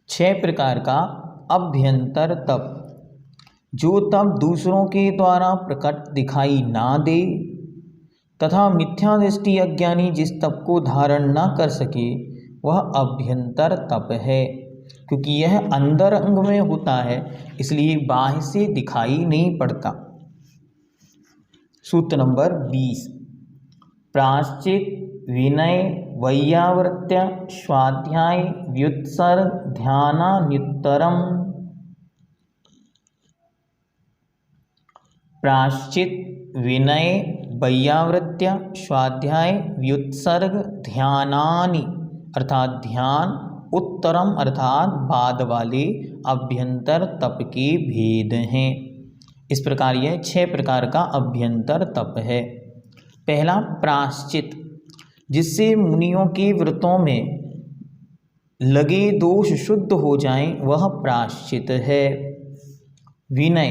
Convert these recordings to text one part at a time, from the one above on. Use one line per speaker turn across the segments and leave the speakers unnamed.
6 प्रकार का अभ्यंतर तप। जो तप दूसरों के द्वारा प्रकट दिखाई ना दे तथा मिथ्या दृष्टि अज्ञानी जिस तप को धारण न कर सके वह अभ्यंतर तप है। क्योंकि यह अंदर अंग में होता है इसलिए बाह्य से दिखाई नहीं पड़ता। सूत्र नंबर 20। प्रायश्चित, विनय, वैयावृत्य, स्वाध्याय, व्युत्सर्ग, ध्यानान्युत्तरम। प्रायश्चित, विनय, वैयावृत्य, स्वाध्याय, व्युत्सर्ग, ध्यानानि अर्थात ध्यान, उत्तरम अर्थात बाद वाले अभ्यंतर तप के भेद हैं। इस प्रकार यह 6 प्रकार का अभ्यंतर तप है। पहला प्रायश्चित, जिससे मुनियों के व्रतों में लगे दोष शुद्ध हो जाएं वह प्रायश्चित है। विनय,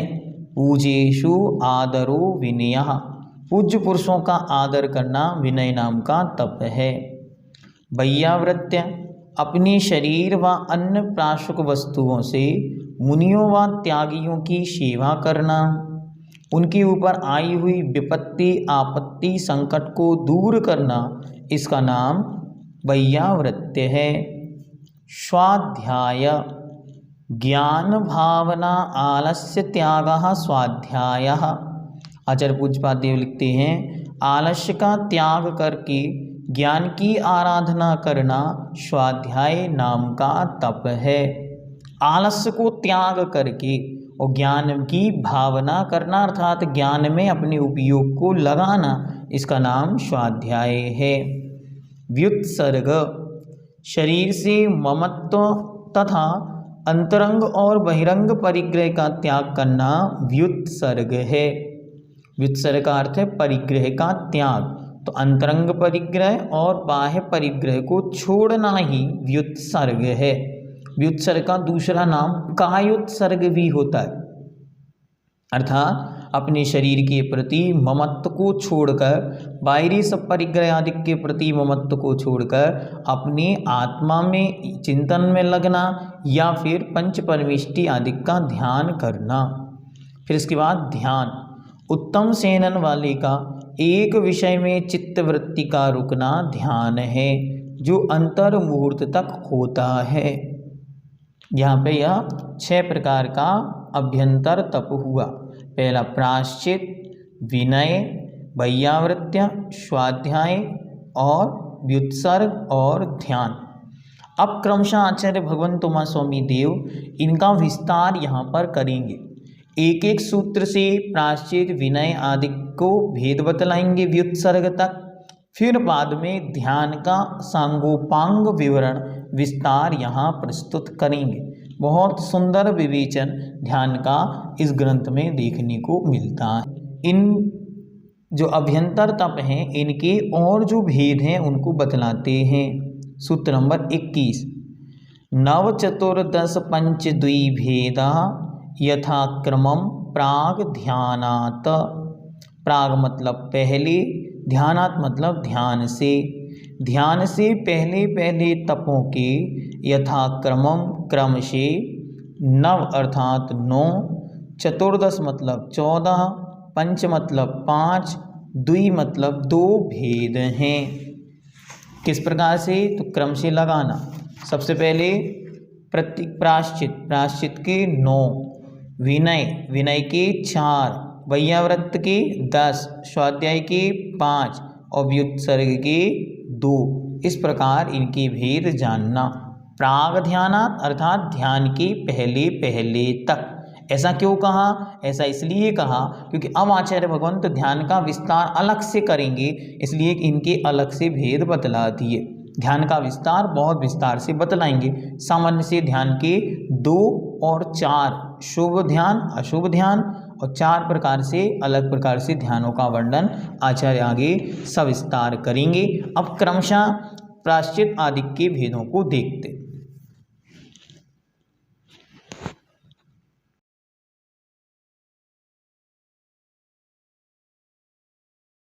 पूजेषु आदरो विनयः, पूज्य पुरुषों का आदर करना विनय नाम का तप है। वैयावृत्य, अपने शरीर व अन्य प्राशुक वस्तुओं से मुनियों व त्यागियों की सेवा करना, उनके ऊपर आई हुई विपत्ति आपत्ति संकट को दूर करना, इसका नाम वैयावृत्य है। स्वाध्याय, ज्ञान भावना आलस्य त्यागः स्वाध्यायः। आचार्य पूज्यपाद देव लिखते हैं, आलस्य का त्याग करके ज्ञान की आराधना करना स्वाध्याय नाम का तप है। आलस्य को त्याग करके और ज्ञान की भावना करना अर्थात ज्ञान में अपने उपयोग को लगाना, इसका नाम स्वाध्याय है। व्युत्सर्ग, शरीर से ममत्व तथा अंतरंग और बहिरंग परिग्रह का त्याग करना व्युत्सर्ग है। व्युत्सर्ग का अर्थ है परिग्रह का त्याग, तो अंतरंग परिग्रह और बाह्य परिग्रह को छोड़ना ही व्युत्सर्ग है। व्युत्सर्ग का दूसरा नाम कायोत्सर्ग भी होता है, अर्थात अपने शरीर के प्रति ममत्व को छोड़कर, बाहरी सब परिग्रह आदि के प्रति ममत्व को छोड़कर अपनी आत्मा में चिंतन में लगना या फिर पंच परमेष्टि आदि का ध्यान करना। फिर इसके बाद ध्यान, उत्तम सेनन वाले का एक विषय में चित्तवृत्ति का रुकना ध्यान है, जो अंतर मुहूर्त तक होता है। यहाँ पे यह 6 प्रकार का अभ्यंतर तप हुआ। पहला प्रायश्चित, विनय, वैयावृत्य, स्वाध्याय और व्युत्सर्ग और ध्यान। अब क्रमशः आचार्य भगवंत उमा स्वामी देव इनका विस्तार यहाँ पर करेंगे। एक एक सूत्र से प्रायश्चित, विनय आदि को भेद बतलाएंगे व्युत्सर्ग तक। फिर बाद में ध्यान का सांगोपांग विवरण विस्तार यहाँ प्रस्तुत करेंगे। बहुत सुंदर विवेचन ध्यान का इस ग्रंथ में देखने को मिलता है। इन जो अभ्यंतर तप हैं इनके और जो भेद हैं उनको बतलाते हैं। सूत्र नंबर 21। नव चतुर्दश पंच द्विभेदा यथाक्रमम प्राग ध्यानात्। प्राग मतलब पहले, ध्यानात् मतलब ध्यान से। ध्यान से पहले पहले तपों के यथाक्रमम क्रम से, नव अर्थात 9, चतुर्दश मतलब 14, पंच मतलब 5, द्वि मतलब 2 भेद हैं। किस प्रकार से? तो क्रम से लगाना। सबसे पहले प्रायश्चित, प्रायश्चित के 9, विनय, विनय के 4, वैयावृत्त के 10, स्वाध्याय के 5 और व्युत्सर्ग के 2। इस प्रकार इनके भेद जानना। प्राग ध्यानात् अर्थात ध्यान के पहले पहले तक। ऐसा क्यों कहा? ऐसा इसलिए कहा क्योंकि अब आचार्य भगवंत ध्यान का विस्तार अलग से करेंगे, इसलिए इनके अलग से भेद बतला दिए। ध्यान का विस्तार बहुत विस्तार से बतलाएंगे। सामान्य से ध्यान के 2 और 4, शुभ ध्यान, अशुभ ध्यान, और 4 प्रकार से अलग प्रकार से ध्यानों का वर्णन आचार्य आगे सविस्तार करेंगे। अब क्रमशः प्रायश्चित आदि के भेदों को देखते।